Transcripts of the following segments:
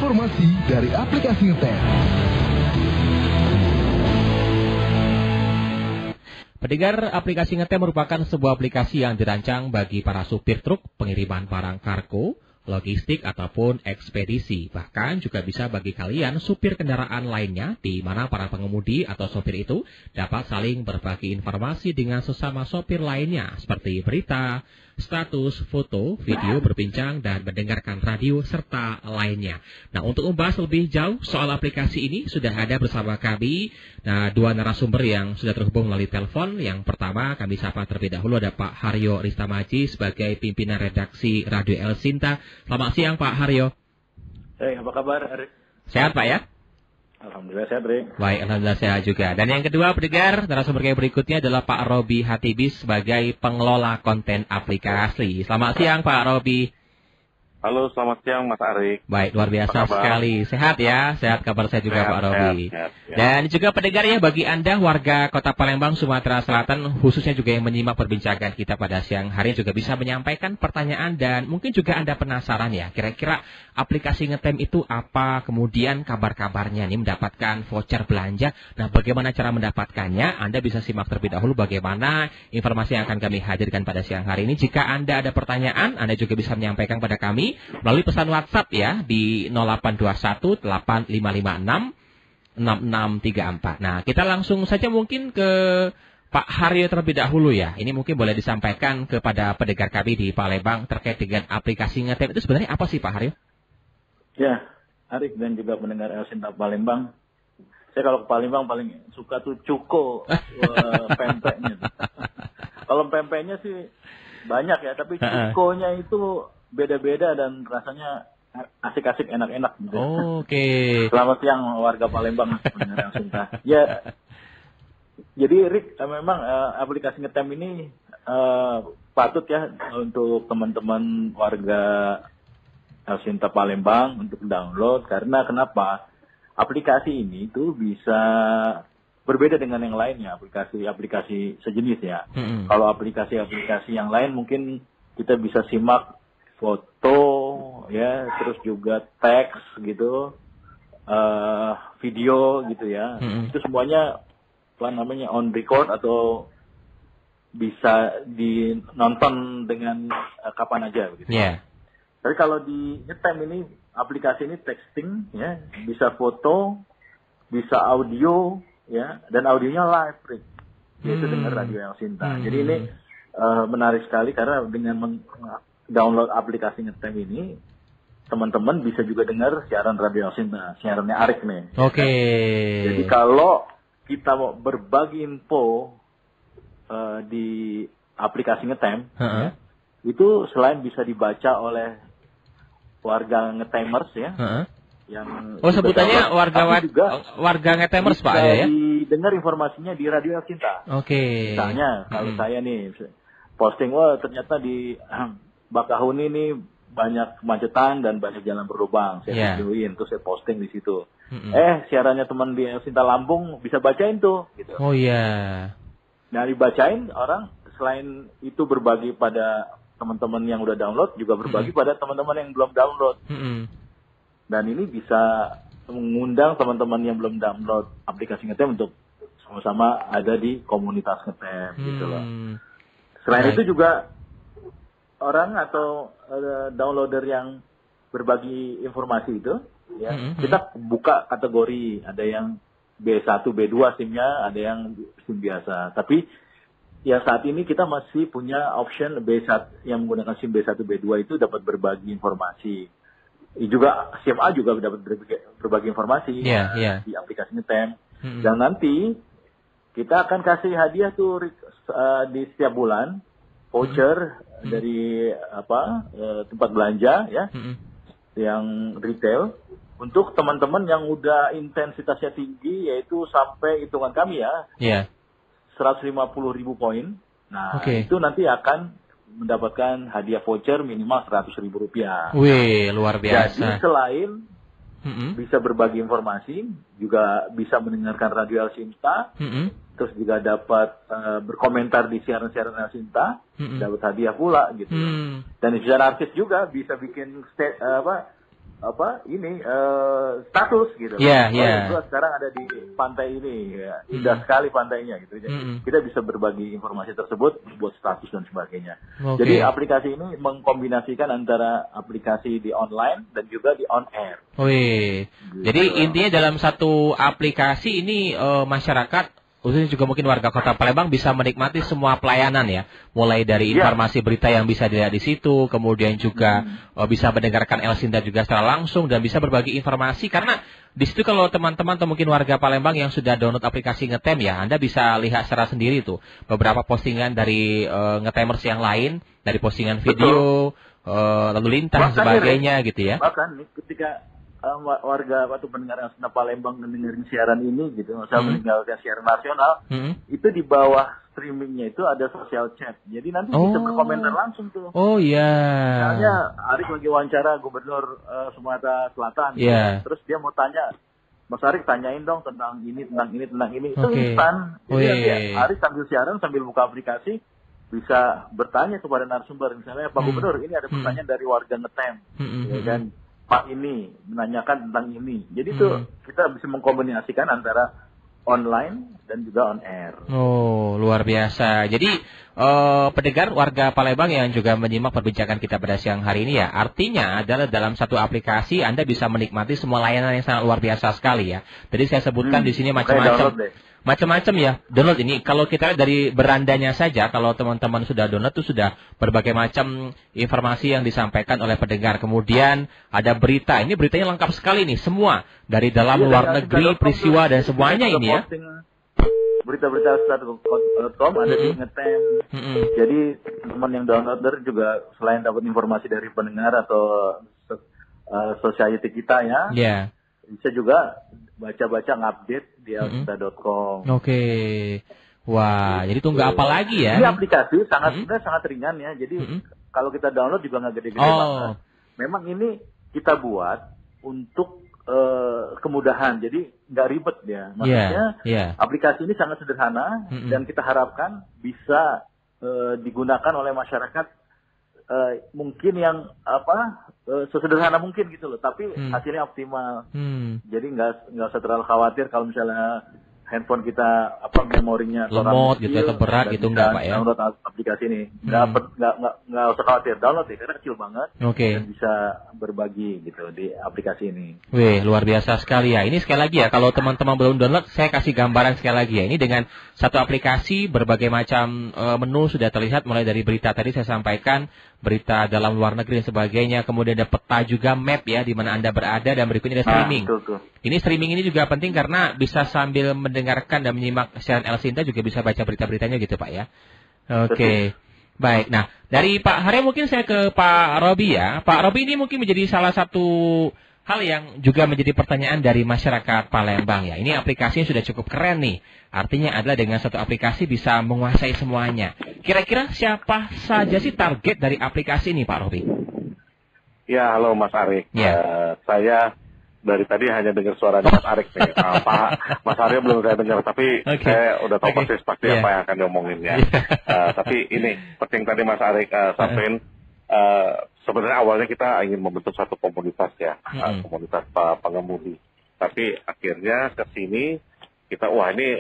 informasi dari aplikasi Ngetem. Pendengar, aplikasi Ngetem merupakan sebuah aplikasi yang dirancang bagi para supir truk, pengiriman barang kargo, logistik ataupun ekspedisi. Bahkan juga bisa bagi kalian supir kendaraan lainnya, di mana para pengemudi atau sopir itu dapat saling berbagi informasi dengan sesama sopir lainnya, seperti berita, status, foto, video, berbincang, dan mendengarkan radio, serta lainnya. Nah, untuk membahas lebih jauh soal aplikasi ini, sudah ada bersama kami dua narasumber yang sudah terhubung melalui telepon. Yang pertama, kami sapa terlebih dahulu ada Pak Haryo Ristamaji sebagai pimpinan redaksi Radio El Sinta. Selamat siang, Pak Haryo. Apa kabar, Arik? Sehat, Pak, ya? Alhamdulillah sehat, Rik. Baik, alhamdulillah sehat juga. Dan yang kedua, pendengar, narasumber yang berikutnya adalah Pak Robi Hatibis sebagai pengelola konten aplikasi. Selamat siang, Pak Robi. Halo, selamat siang Mas Arik. Baik, luar biasa sekali. Sehat ya? Sehat kabar saya juga, Pak Robi. Sehat. Dan juga pendengar ya, bagi Anda warga Kota Palembang, Sumatera Selatan, khususnya juga yang menyimak perbincangan kita pada siang hari, juga bisa menyampaikan pertanyaan dan mungkin juga Anda penasaran ya, kira-kira aplikasi Ngetem itu apa, kemudian kabar-kabarnya nih, mendapatkan voucher belanja. Nah, bagaimana cara mendapatkannya? Anda bisa simak terlebih dahulu bagaimana informasi yang akan kami hadirkan pada siang hari ini. Jika Anda ada pertanyaan, Anda juga bisa menyampaikan pada kami melalui pesan WhatsApp ya di 0821 8556 6634. Nah, kita langsung saja mungkin ke Pak Haryo terlebih dahulu ya. Ini mungkin boleh disampaikan kepada pendengar kami di Palembang terkait dengan aplikasi Ngetem itu sebenarnya apa sih, Pak Haryo? Ya, Arik dan juga pendengar El Sinta Palembang. Saya kalau ke Palembang paling suka tuh cuko pempeknya. Kalau pempeknya sih banyak ya, tapi cukonya itu beda-beda dan rasanya asik-asik, enak-enak gitu. Oke. Selamat siang warga Palembang, pendengar El Sinta. Ya, jadi Rik, memang aplikasi Ngetem ini patut ya untuk teman-teman warga El Sinta Palembang untuk download. Karena kenapa? Aplikasi ini tuh bisa berbeda dengan yang lainnya, aplikasi sejenis ya. Kalau aplikasi-aplikasi yang lain mungkin kita bisa simak foto ya, terus juga teks gitu, video gitu ya. Itu semuanya on record atau bisa dinonton dengan kapan aja gitu. Yeah. Tapi kalau di Ngetem ini, aplikasi ini texting ya, bisa foto, bisa audio ya, dan audionya live, yaitu dengan Radio El Sinta. Jadi ini menarik sekali karena dengan download aplikasi Ngetem ini, teman-teman bisa juga dengar siaran Radio El Sinta, siarannya Arik nih. Oke. Jadi kalau kita mau berbagi info di aplikasi Ngetem, itu selain bisa dibaca oleh warga Ngetemers ya, yang sebutannya warga Ngetemers Pak ya? Didengar informasinya di Radio El Sinta. Oke. Misalnya kalau saya nih posting, ternyata di Bakahuni nih banyak kemacetan dan banyak jalan berlubang. Saya videoin, terus saya posting di situ. Siarannya teman di El Sinta Lampung bisa bacain tuh. Gitu. Oh iya. Nah, dibacain orang selain itu berbagi pada teman-teman yang udah download, juga berbagi pada teman-teman yang belum download. Dan ini bisa mengundang teman-teman yang belum download aplikasi Ngetem untuk sama-sama ada di komunitas Ngetem gitu loh. Selain itu juga orang atau downloader yang berbagi informasi itu, ya, kita buka kategori. Ada yang B1, B2 SIM-nya, ada yang SIM biasa. Tapi ya saat ini kita masih punya option B1 yang menggunakan SIM B1, B2 itu dapat berbagi informasi. Juga SIM A juga dapat berbagi informasi di aplikasi Ngetem. Dan nanti kita akan kasih hadiah tuh di setiap bulan voucher dari tempat belanja ya, yang retail untuk teman-teman yang udah intensitasnya tinggi, yaitu sampai hitungan kami ya, 150.000 poin. Nah, itu nanti akan mendapatkan hadiah voucher minimal Rp100.000. Wih, luar biasa. Jadi selain bisa berbagi informasi, juga bisa mendengarkan Radio El Sinta, terus juga dapat berkomentar di siaran-siaran El Sinta, dapat hadiah pula gitu. Dan di artis juga bisa bikin status gitu. Gue sekarang ada di pantai ini, ya, indah sekali pantainya gitu. Jadi kita bisa berbagi informasi tersebut buat status dan sebagainya. Jadi aplikasi ini mengkombinasikan antara aplikasi di online dan juga di on air. Gitu. Jadi intinya dalam satu aplikasi ini masyarakat, khususnya juga mungkin warga Kota Palembang bisa menikmati semua pelayanan ya, mulai dari informasi berita yang bisa dilihat di situ, kemudian juga bisa mendengarkan El Sinta juga secara langsung dan bisa berbagi informasi karena di situ kalau teman-teman atau mungkin warga Palembang yang sudah download aplikasi Ngetem ya, Anda bisa lihat secara sendiri tuh beberapa postingan dari ngetemers yang lain, dari postingan video, lalu lintas dan sebagainya gitu ya. Bahkan ketika warga atau pendengar yang sudah Palembang mendengarin siaran ini gitu, saya meninggalkan siaran nasional, itu di bawah streamingnya itu ada social chat, jadi nanti bisa berkomentar langsung tuh. Misalnya Arik lagi wawancara Gubernur Sumatera Selatan, terus dia mau tanya, Mas Arik tanyain dong tentang ini, itu instan. Jadi nanti Arik sambil siaran sambil buka aplikasi bisa bertanya kepada narasumber, misalnya Pak Gubernur ini ada pertanyaan dari warga Ngetem, ya kan? Pak ini menanyakan tentang ini. Jadi tuh kita bisa mengkombinasikan antara online dan juga on air. Luar biasa. Jadi pendengar warga Palembang yang juga menyimak perbincangan kita pada siang hari ini ya, artinya adalah dalam satu aplikasi Anda bisa menikmati semua layanan yang sangat luar biasa sekali ya. Tadi saya sebutkan di sini macam-macam ya. Download ini kalau kita lihat dari berandanya saja, kalau teman-teman sudah download itu sudah berbagai macam informasi yang disampaikan oleh pendengar. Kemudian ada berita, ini beritanya lengkap sekali nih, semua dari dalam luar negeri, peristiwa dan semuanya ini ya. Berita-berita start.com ada di Ngetem. Jadi teman yang downloader juga selain dapat informasi dari pendengar atau society kita ya, bisa juga baca-baca ngupdate di elsinta.com. Wah, jadi tunggu apa lagi ya? Ini aplikasi sangat ringan ya. Jadi kalau kita download juga nggak gede-gede banget. Memang ini kita buat untuk kemudahan, jadi nggak ribet ya. Maksudnya aplikasi ini sangat sederhana dan kita harapkan bisa digunakan oleh masyarakat mungkin yang sesederhana mungkin gitu loh, tapi hasilnya optimal. Jadi nggak usah terlalu khawatir kalau misalnya handphone kita memorinya lemot gitu atau berat gitu, enggak Pak ya. Download aplikasi ini nggak usah khawatir, download ya karena kecil banget dan bisa berbagi gitu di aplikasi ini. Luar biasa sekali ya. Ini sekali lagi ya, kalau teman-teman belum download, saya kasih gambaran sekali lagi ya. Ini dengan satu aplikasi berbagai macam menu sudah terlihat, mulai dari berita tadi saya sampaikan, berita dalam luar negeri dan sebagainya, kemudian ada peta juga, map ya di mana Anda berada, dan berikutnya ada streaming. Ini streaming ini juga penting karena bisa sambil mendengarkan dan menyimak siaran El Sinta, juga bisa baca berita-beritanya gitu Pak ya. Baik, nah dari Pak Haryo mungkin saya ke Pak Robi ya. Pak Robi, ini mungkin menjadi salah satu hal yang juga menjadi pertanyaan dari masyarakat Palembang ya. Ini aplikasinya sudah cukup keren nih. Artinya adalah dengan satu aplikasi bisa menguasai semuanya. Kira-kira siapa saja sih target dari aplikasi ini Pak Robi? Ya, halo Mas Arik. Saya dari tadi hanya dengar suaranya Mas Arik nih. Mas Aryo belum saya dengar, tapi saya udah tahu persis pasti apa yang akan diomongin ya. Tapi ini penting tadi Mas Arik sampaikan. Sebenarnya awalnya kita ingin membentuk satu komunitas ya, komunitas pengemudi. Tapi akhirnya ke sini kita, ini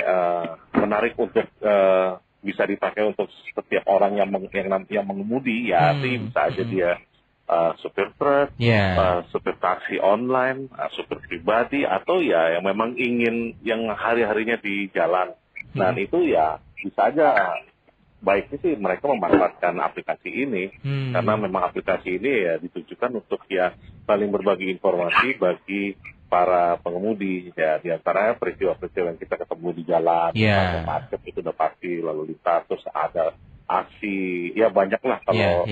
menarik untuk bisa dipakai untuk setiap orang yang mengemudi ya, sih bisa aja dia supir truk, supir taksi online, supir pribadi, atau ya yang memang ingin yang hari-harinya di jalan. Dan itu ya bisa aja. Baiknya sih mereka memanfaatkan aplikasi ini karena memang aplikasi ini ya ditujukan untuk ya saling berbagi informasi bagi para pengemudi ya, diantaranya peristiwa-peristiwa yang kita ketemu di jalan, macet itu udah pasti, lalu lintas, terus ada aksi, ya banyak lah kalau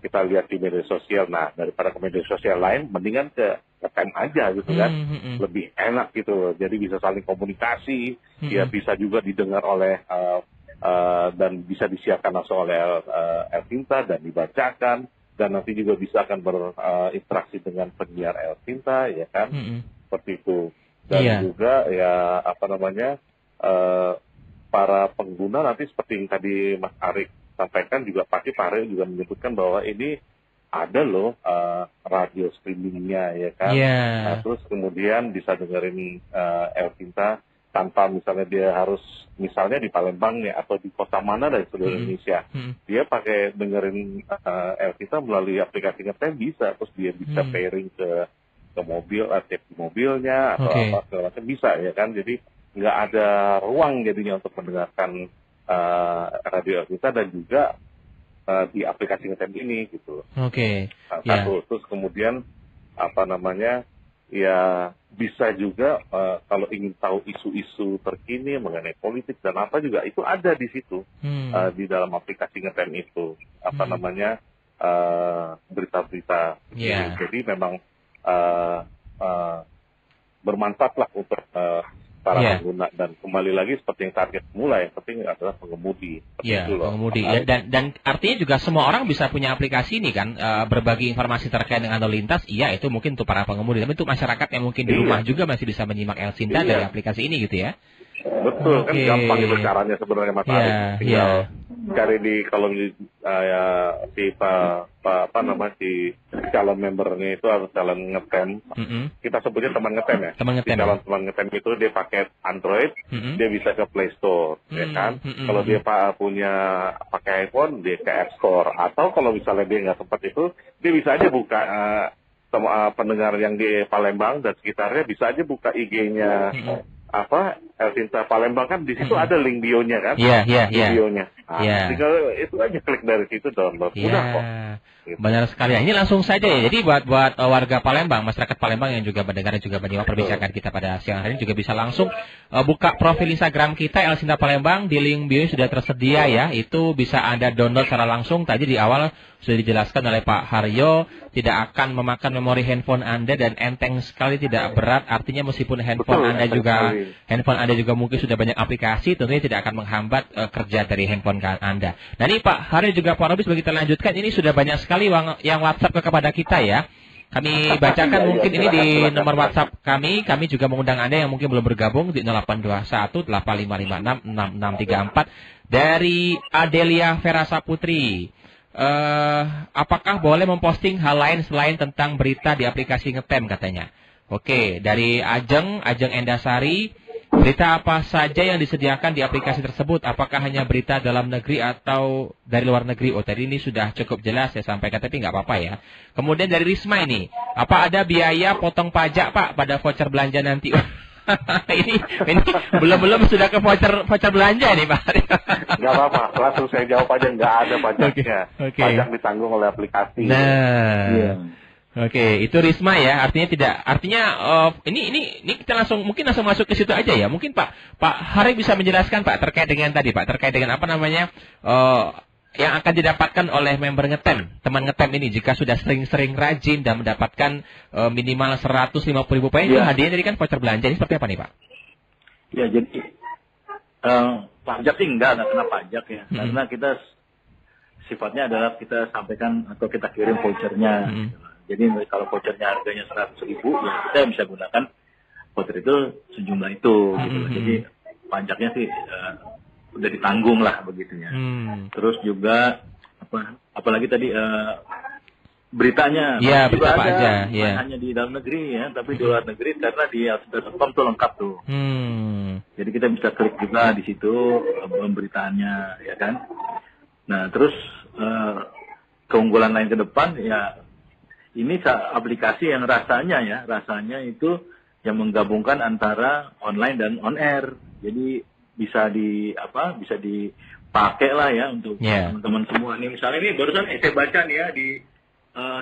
kita lihat di media sosial. Nah, daripada ke media sosial lain, mendingan ke Ngetem aja gitu kan, lebih enak gitu, jadi bisa saling komunikasi, ya bisa juga didengar oleh dan bisa disiarkan langsung oleh El Sinta dan dibacakan, dan nanti juga bisa akan berinteraksi dengan penyiar El Sinta ya kan, seperti itu. Dan juga ya para pengguna nanti seperti yang tadi Mas Arik sampaikan, juga pasti Pak Arik juga menyebutkan bahwa ini ada loh radio streamingnya ya kan. Nah, terus kemudian bisa dengerin El Cinta tanpa misalnya dia harus misalnya di Palembang ya atau di kota mana dari seluruh Indonesia. Dia pakai dengerin El Cinta melalui aplikasi ngetem bisa, terus dia bisa pairing ke mobil, tap di mobilnya atau apa segala macam bisa ya kan. Jadi nggak ada ruang jadinya untuk mendengarkan radio El Cinta dan juga di aplikasi ngetem ini gitu. Satu, terus kemudian ya bisa juga kalau ingin tahu isu-isu terkini mengenai politik dan apa juga itu ada di situ di dalam aplikasi ngetem itu berita-berita. Jadi memang bermanfaat lah untuk para pengguna dan kembali lagi seperti yang target semula yang penting adalah pengemudi. Pengemudi. Dan artinya juga semua orang bisa punya aplikasi ini kan, berbagi informasi terkait dengan lalu lintas. Iya, itu mungkin untuk para pengemudi, tapi untuk masyarakat yang mungkin di rumah juga masih bisa menyimak El Cinta dari aplikasi ini gitu ya. Betul, kan gampang itu caranya sebenarnya Mas Arif. Tinggal cari di kalau si calon membernya itu atau calon ngetem. Kita sebutnya teman ngetem ya. Calon teman ngetem itu dia pakai Android, dia bisa ke Play Store, ya kan. Kalau dia pakai iPhone, dia ke App Store. Atau kalau misalnya dia nggak sempat itu, dia bisa aja buka pendengar yang di Palembang dan sekitarnya bisa aja buka IG-nya El Cinta Palembang kan di situ ada link bio-nya kan? Bio-nya. Tinggal itu aja klik dari situ download. Mudah kok. Gitu. Benar sekali. Ini langsung saja ya. Jadi buat warga Palembang, masyarakat Palembang yang juga mendengar dan juga menyimak perbincangan kita pada siang hari ini juga bisa langsung buka profil Instagram kita El Cinta Palembang, di link bio sudah tersedia ya. Itu bisa Anda download secara langsung. Tadi di awal sudah dijelaskan oleh Pak Haryo, tidak akan memakan memori handphone Anda dan enteng sekali, tidak berat. Artinya meskipun handphone Anda juga mungkin sudah banyak aplikasi, tentunya tidak akan menghambat kerja dari handphone Anda. Nah ini Pak Haryo juga Pak Robi, sebagai kita lanjutkan, ini sudah banyak sekali yang WhatsApp kepada kita ya. Kami bacakan mungkin ini di nomor WhatsApp kami juga mengundang Anda yang mungkin belum bergabung di 0821 8556 6634 dari Adelia Verasa Putri. Apakah boleh memposting hal lain selain tentang berita di aplikasi ngetem katanya? Dari Ajeng Endasari, berita apa saja yang disediakan di aplikasi tersebut? Apakah hanya berita dalam negeri atau dari luar negeri? Tadi ini sudah cukup jelas saya sampaikan, tapi nggak apa-apa ya. Kemudian dari Risma ini, apa ada biaya potong pajak Pak pada voucher belanja nanti? ini belum sudah ke voucher belanja nih Pak. Nggak apa-apa, langsung saya jawab aja, nggak ada pajaknya. Pajak ditanggung oleh aplikasi. Itu Risma ya, ini kita langsung masuk ke situ aja ya. Mungkin Pak Hari bisa menjelaskan Pak terkait dengan yang akan didapatkan oleh member ngetem, teman ngetem ini jika sudah sering-sering rajin dan mendapatkan minimal 150.000 poin, itu hadiahnya tadi kan voucher belanja. Ini seperti apa nih Pak? Ya, jadi pajak sih enggak kena pajak ya, karena kita sifatnya adalah kita sampaikan atau kita kirim vouchernya. Jadi kalau vouchernya harganya 100.000, ya kita bisa gunakan voucher itu sejumlah itu. Gitu. Jadi pajaknya sih udah ditanggung lah begitunya. Terus juga apalagi tadi beritanya juga ada, hanya di dalam negeri ya, tapi di luar negeri karena di Alsinta.com tuh lengkap tuh. Jadi kita bisa klik juga di situ pemberitaannya ya kan. Nah terus keunggulan lain ke depan ya. Ini aplikasi yang rasanya itu yang menggabungkan antara online dan on air. Jadi bisa dipakai lah ya untuk teman-teman semua. Nih misalnya ini barusan saya baca nih ya di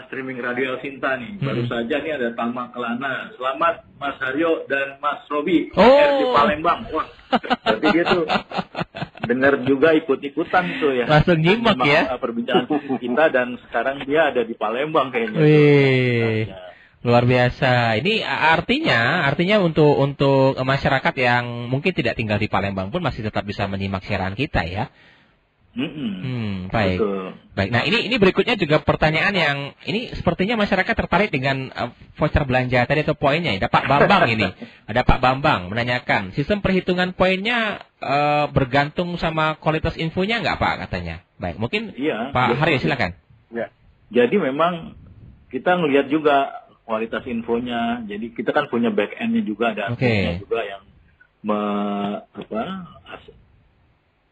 streaming Radio El Cinta nih. Baru saja nih ada Tama Kelana. Selamat Mas Haryo dan Mas Robi di Palembang. Wah, berarti dia tuh dengar juga ikut-ikutan tuh ya. Langsung nyimak ya. Perbincangan kita dan sekarang dia ada di Palembang kayaknya. Luar biasa. Ini artinya untuk masyarakat yang mungkin tidak tinggal di Palembang pun masih tetap bisa menyimak siaran kita ya. Baik. Baik. Nah, ini berikutnya juga pertanyaan yang ini sepertinya masyarakat tertarik dengan voucher belanja tadi atau poinnya. Ada Pak Bambang ini. Ada Pak Bambang menanyakan, sistem perhitungan poinnya bergantung sama kualitas infonya nggak Pak katanya? Baik, mungkin Pak Haryo silakan. Ya. Jadi memang kita ngelihat juga kualitas infonya. Jadi kita kan punya back end-nya juga, ada adminnya juga yang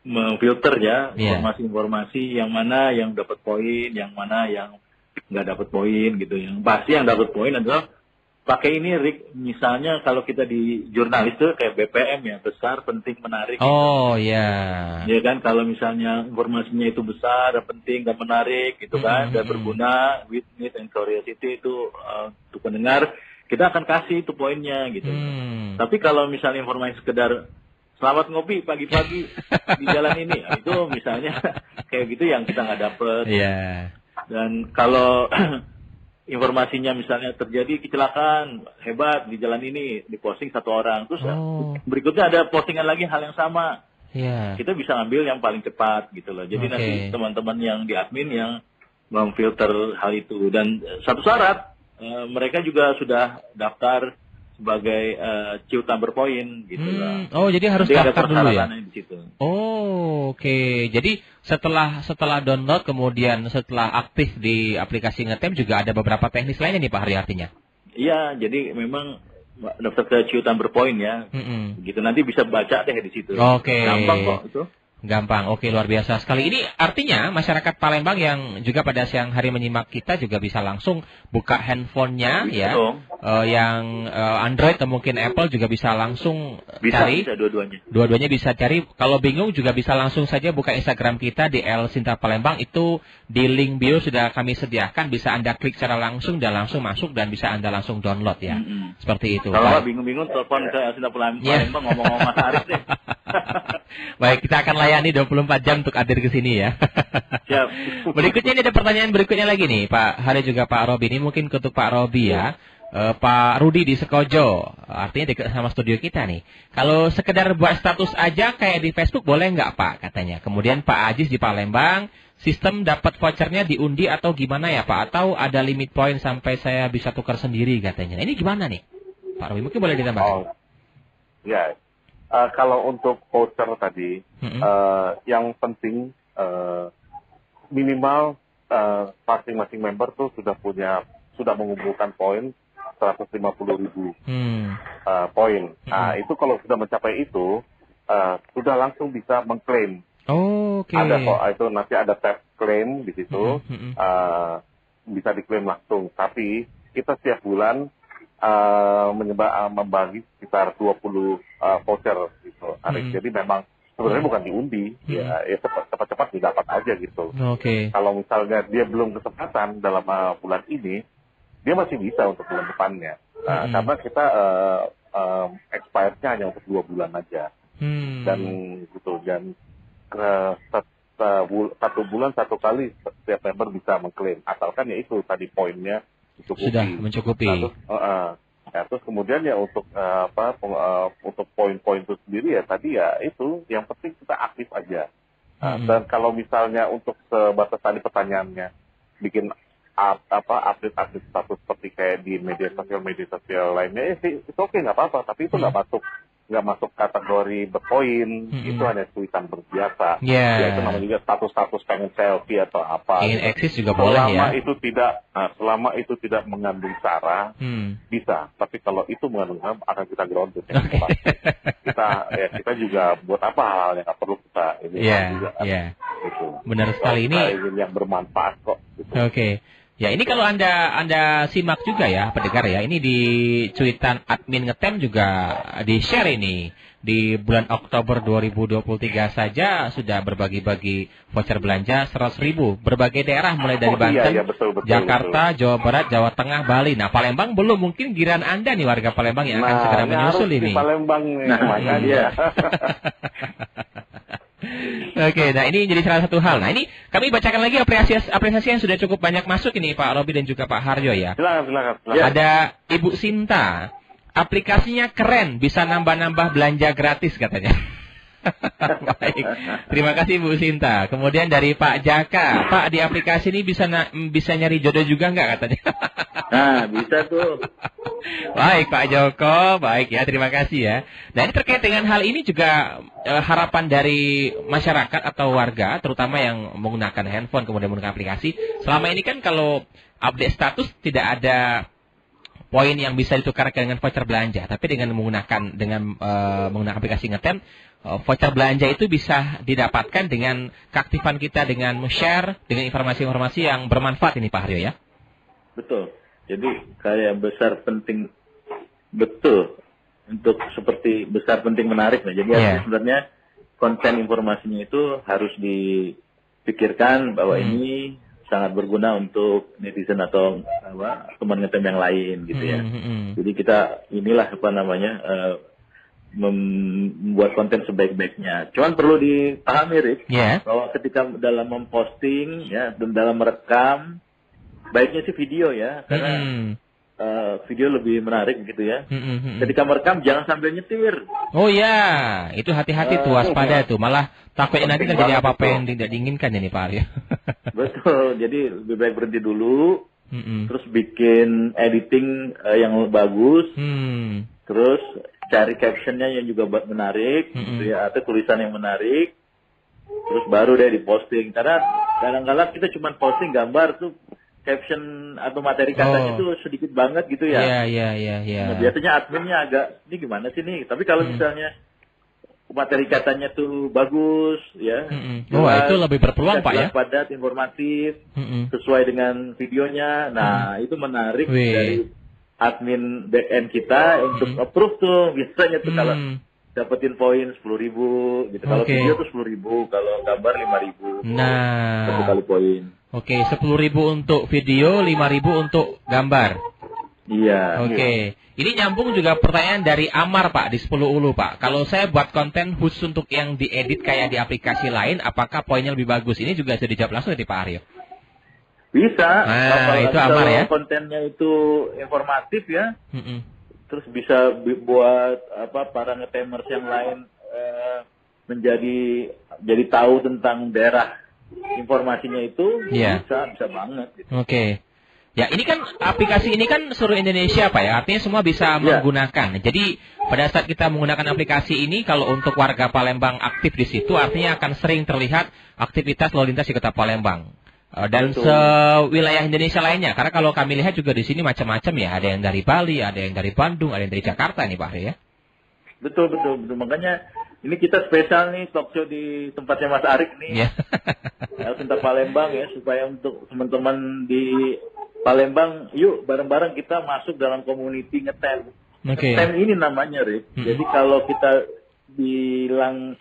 memfilter ya informasi-informasi yang mana yang dapat poin, yang mana yang nggak dapat poin gitu. Yang pasti yang dapat poin adalah pakai ini, Rick. Misalnya kalau kita di jurnalis tuh kayak BPM ya, besar, penting, menarik. Oh iya. Ya kan, kalau misalnya informasinya itu besar, penting, dan menarik gitu kan, dan berguna, witness and curiosity itu untuk pendengar, kita akan kasih itu poinnya gitu. Tapi kalau misalnya informasi sekedar selamat ngopi pagi-pagi di jalan ini, itu misalnya kayak gitu yang kita nggak dapet. Dan kalau informasinya misalnya terjadi kecelakaan hebat di jalan ini, diposting satu orang, terus berikutnya ada postingan lagi hal yang sama, kita bisa ngambil yang paling cepat gitu loh. Jadi nanti teman-teman yang di admin yang memfilter hal itu. Dan satu syarat, mereka juga sudah daftar sebagai ciutan berpoin gitu lah. Oh, jadi harus daftar dulu ya? Di situ. Oh, oke. Jadi setelah download, kemudian setelah aktif di aplikasi Ngetem juga ada beberapa teknis lainnya nih Pak Haryo artinya? Iya, jadi memang daftar ke ciutan berpoin ya. Gitu, nanti bisa baca deh di situ. Oke. Gampang kok itu. Gampang, oke, luar biasa sekali. Ini artinya masyarakat Palembang yang juga pada siang hari menyimak kita juga bisa langsung buka handphonenya ya, yang Android atau mungkin Apple juga bisa langsung cari. Bisa dua-duanya. Dua-duanya bisa cari. Kalau bingung juga bisa langsung saja buka Instagram kita di El Sinta Palembang, itu di link bio sudah kami sediakan. Bisa Anda klik secara langsung dan langsung masuk dan bisa Anda langsung download ya. Seperti itu. Kalau bingung-bingung telepon ke El Sinta Palembang, ngomong-ngomong Mas Arif deh. Baik, kita akan layani 24 jam untuk hadir ke sini ya. Siap. Berikutnya ini ada pertanyaan berikutnya lagi nih, Pak Hari juga Pak Robi. Ini mungkin untuk Pak Robi ya. Pak Rudi di Sekojo, artinya dekat sama studio kita nih. Kalau sekedar buat status aja kayak di Facebook boleh nggak Pak katanya. Kemudian Pak Ajis di Palembang, sistem dapat vouchernya diundi atau gimana ya Pak? Atau ada limit poin sampai saya bisa tukar sendiri katanya. Ini gimana nih Pak Robi? Mungkin boleh ditambahkan. Ya. Kalau untuk voucher tadi, yang penting minimal masing-masing member tuh sudah mengumpulkan poin 150.000 poin. Nah, itu kalau sudah mencapai itu, sudah langsung bisa mengklaim. Ada kok, itu nanti ada tab claim di situ, bisa diklaim langsung. Tapi kita setiap bulan membagi sekitar 20 voucher gitu. Jadi memang sebenarnya bukan diundi, ya cepat-cepat didapat aja gitu. Kalau misalnya dia belum kesempatan dalam bulan ini, dia masih bisa untuk bulan depannya. Karena kita expirednya hanya untuk 2 bulan aja. Dan gitu, dan satu bulan satu kali setiap member bisa mengklaim, asalkan ya itu tadi poinnya sudah mencukupi. Terus kemudian ya untuk untuk poin-poin itu sendiri ya tadi ya itu yang penting kita aktif aja. Dan kalau misalnya untuk sebatas tadi pertanyaannya bikin update status seperti kayak di media sosial lainnya itu oke, nggak apa-apa, tapi itu nggak masuk kategori berpoin, itu hanya tweetan berbiasa. Ya itu namanya juga status pengen selfie atau apa. Ingin eksis juga boleh ya. Selama itu tidak mengandung sara, bisa. Tapi kalau itu mengandung sara akan kita grounded. Kita juga buat apa hal-hal yang nggak perlu kita ini juga. Gitu. Benar sekali ini yang bermanfaat kok. Gitu. Ya, ini kalau Anda simak juga ya, pendengar ya. Ini di cuitan admin Ngetem juga di-share ini. Di bulan Oktober 2023 saja sudah berbagi-bagi voucher belanja 100.000. Berbagai daerah mulai dari Banten, betul, Jakarta, Jawa Barat, Jawa Tengah, Bali. Nah, Palembang belum, mungkin giliran Anda nih warga Palembang yang akan segera menyusul ini. Di Palembang nih. Nah ini jadi salah satu hal. Nah ini kami bacakan lagi apresiasi yang sudah cukup banyak masuk ini Pak Robi dan juga Pak Haryo ya. Silakan. Ada Ibu Sinta, aplikasinya keren, bisa nambah-nambah belanja gratis katanya. Baik, terima kasih Bu Sinta. Kemudian dari Pak Jaka, Pak di aplikasi ini bisa nyari jodoh juga nggak katanya? Nah bisa tuh. Baik Pak Joko, baik ya, terima kasih ya. Nah ini terkait dengan hal ini juga harapan dari masyarakat atau warga, terutama yang menggunakan handphone kemudian menggunakan aplikasi. Selama ini kan kalau update status tidak ada poin yang bisa ditukarkan dengan voucher belanja, tapi dengan menggunakan aplikasi Ngetem, voucher belanja itu bisa didapatkan dengan keaktifan kita dengan share dengan informasi-informasi yang bermanfaat ini Pak Haryo ya. Betul. Jadi kayak besar penting betul untuk seperti besar penting menarik. Nah, jadi sebenarnya konten informasinya itu harus dipikirkan bahwa ini sangat berguna untuk netizen atau teman Ngetem yang lain gitu ya. Jadi kita inilah membuat konten sebaik-baiknya. Cuman perlu dipahami Rick, bahwa ketika dalam memposting ya dan dalam merekam, baiknya sih video ya, karena video lebih menarik gitu ya. Ketika merekam jangan sambil nyetir. Oh ya, itu hati-hati tuh, waspada tuh. Malah takutnya nanti terjadi apa-apa yang tidak diinginkan ini Pak Aryo. Betul, jadi lebih baik berhenti dulu, terus bikin editing yang bagus, terus cari captionnya yang juga menarik, gitu ya, atau tulisan yang menarik, terus baru deh diposting. Karena kadang-kadang kita cuma posting gambar tuh, caption atau materi katanya tuh sedikit banget gitu ya. Iya. Nah, biasanya adminnya agak, ini gimana sih nih? Tapi kalau misalnya materi katanya tuh bagus ya. Itu lebih berpeluang Pak ya. Padat, informatif, sesuai dengan videonya. Nah, itu menarik dari admin backend kita untuk approve tuh. Biasanya tuh kalau dapetin poin 10.000 gitu. Kalau video tuh 10.000, kalau gambar 5.000. Nah, satu kali poin. 10.000 untuk video, 5.000 untuk gambar. Iya. Ini nyambung juga pertanyaan dari Amar Pak di 10 Ulu Pak. Kalau saya buat konten khusus untuk yang diedit kayak di aplikasi lain, apakah poinnya lebih bagus? Ini juga bisa dijawab langsung dari Pak Aryo. Bisa. Nah, itu Amar ya. Kontennya itu informatif ya. Terus bisa buat para ngetemers yang lain jadi tahu tentang daerah informasinya itu bisa banget gitu. Ya, ini kan aplikasi ini kan seluruh Indonesia Pak ya, artinya semua bisa menggunakan. Jadi pada saat kita menggunakan aplikasi ini, kalau untuk warga Palembang aktif di situ, artinya akan sering terlihat aktivitas lalu lintas di Kota Palembang dan sewilayah Indonesia lainnya. Karena kalau kami lihat juga di sini macam-macam ya, ada yang dari Bali, ada yang dari Bandung, ada yang dari Jakarta nih Pak ya. Betul. Makanya ini kita spesial nih talk show di tempatnya Mas Arik nih. Tentang Palembang ya, supaya untuk teman-teman di Palembang, yuk bareng-bareng kita masuk dalam community Ngetem. Ngetem ini namanya, Rick. Jadi kalau kita bilang,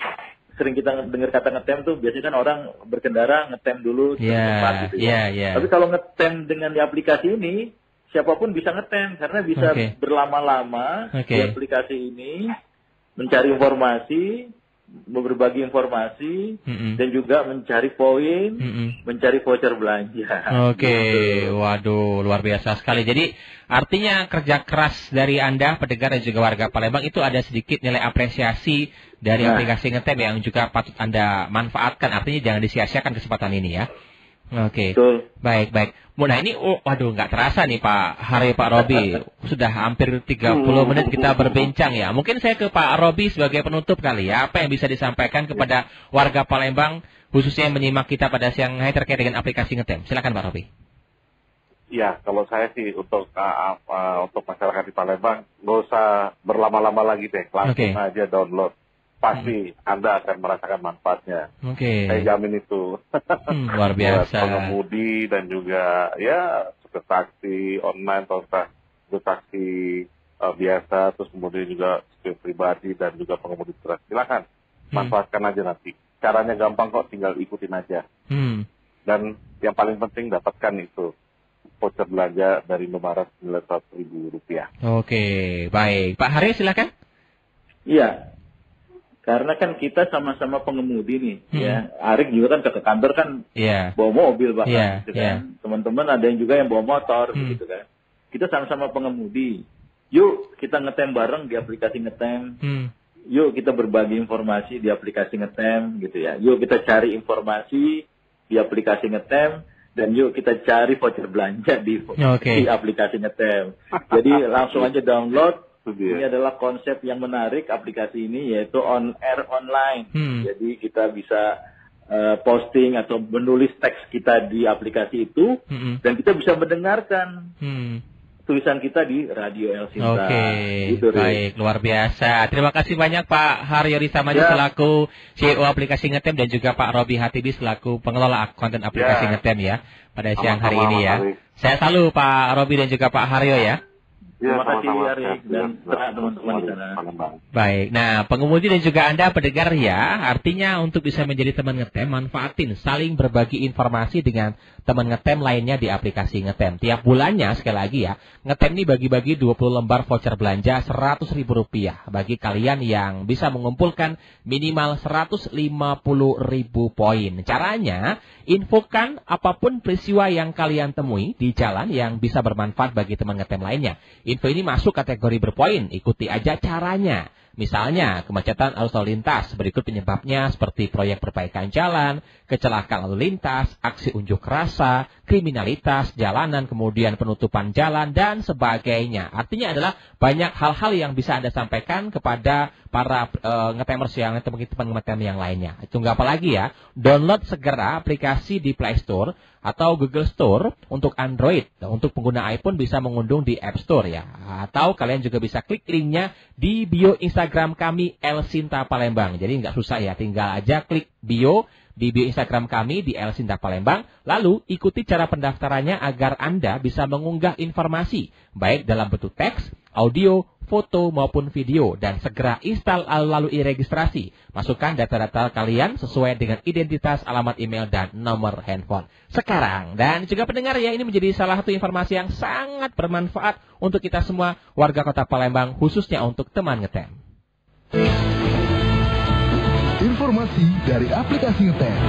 sering kita dengar kata Ngetem tuh, biasanya kan orang berkendara ngetem dulu di tempat gitu ya. Tapi kalau ngetem dengan di aplikasi ini, siapapun bisa ngetem, karena bisa berlama-lama di aplikasi ini, mencari informasi, berbagi informasi, dan juga mencari poin, mencari voucher belanja. Waduh, luar biasa sekali. Jadi artinya kerja keras dari Anda, pendengar dan juga warga Palembang itu ada sedikit nilai apresiasi dari aplikasi Ngetem yang juga patut Anda manfaatkan. Artinya jangan disia-siakan kesempatan ini ya. Baik. Nah ini, nggak terasa nih Pak Hari, Pak Robi. Sudah hampir 30 menit kita berbincang ya. Mungkin saya ke Pak Robi sebagai penutup kali ya. Apa yang bisa disampaikan kepada warga Palembang, khususnya yang menyimak kita pada siang hari terkait dengan aplikasi Ngetem. Silakan Pak Robi. Ya, kalau saya sih untuk masyarakat di Palembang, nggak usah berlama-lama lagi deh. Langsung aja download. Pasti Anda akan merasakan manfaatnya. Saya jamin itu. Luar biasa. Pengemudi dan juga supir taksi online atau supir taksi biasa, terus kemudian juga supir pribadi dan juga pengemudi truk. Silakan manfaatkan aja nanti. Caranya gampang kok, tinggal ikutin aja. Dan yang paling penting dapatkan itu voucher belanja dari Indomaret Rp900.000. Baik. Pak Hari silakan. Iya. Karena kan kita sama-sama pengemudi nih, ya. Arik juga kan ke kantor kan bawa mobil bahkan, gitu kan. Teman-teman ada yang juga yang bawa motor, gitu kan. Kita sama-sama pengemudi. Yuk kita ngetem bareng di aplikasi Ngetem. Yuk kita berbagi informasi di aplikasi Ngetem, gitu ya. Yuk kita cari informasi di aplikasi Ngetem. Dan yuk kita cari voucher belanja di aplikasi Ngetem. Jadi langsung aja download. Ini adalah konsep yang menarik aplikasi ini, yaitu on air online. Jadi kita bisa posting atau menulis teks kita di aplikasi itu, dan kita bisa mendengarkan tulisan kita di Radio El Sinta. Gitu, baik, luar biasa. Terima kasih banyak Pak Haryo Risamaji selaku CEO aplikasi Ngetem, dan juga Pak Robi Hatibi selaku pengelola konten aplikasi Ngetem ya pada siang hari ini ya. Saya selalu Pak Robi dan juga Pak Haryo ya. Terima kasih Arik dan teman-teman di sana. Baik, nah pengemudi dan juga Anda pendengar ya, artinya untuk bisa menjadi teman Ngetem, manfaatin saling berbagi informasi dengan teman Ngetem lainnya di aplikasi Ngetem. Tiap bulannya, sekali lagi ya, Ngetem ini bagi-bagi 20 lembar voucher belanja Rp100.000 bagi kalian yang bisa mengumpulkan minimal 150.000 poin. Caranya, infokan apapun peristiwa yang kalian temui di jalan yang bisa bermanfaat bagi teman Ngetem lainnya. Info ini masuk kategori berpoin, ikuti aja caranya. Misalnya, kemacetan arus lalu lintas, berikut penyebabnya seperti proyek perbaikan jalan, kecelakaan lalu lintas, aksi unjuk rasa, kriminalitas, jalanan, kemudian penutupan jalan, dan sebagainya. Artinya adalah banyak hal-hal yang bisa Anda sampaikan kepada para ngetemers yang teman-teman ngetem yang lainnya. Tunggu apa lagi ya? Download segera aplikasi di Play Store atau Google Store untuk Android. Untuk pengguna iPhone bisa mengunduh di App Store ya. Atau kalian juga bisa klik linknya di bio Instagram kami El Sinta Palembang. Jadi nggak susah ya, tinggal aja klik bio di bio Instagram kami di El Sinta Palembang. Lalu ikuti cara pendaftarannya agar Anda bisa mengunggah informasi baik dalam bentuk teks, audio, foto maupun video, dan segera install lalu registrasi. Masukkan data-data kalian sesuai dengan identitas, alamat email, dan nomor handphone sekarang. Dan juga pendengar ya, ini menjadi salah satu informasi yang sangat bermanfaat untuk kita semua warga Kota Palembang, khususnya untuk teman Ngetem. Informasi dari aplikasi Ngetem.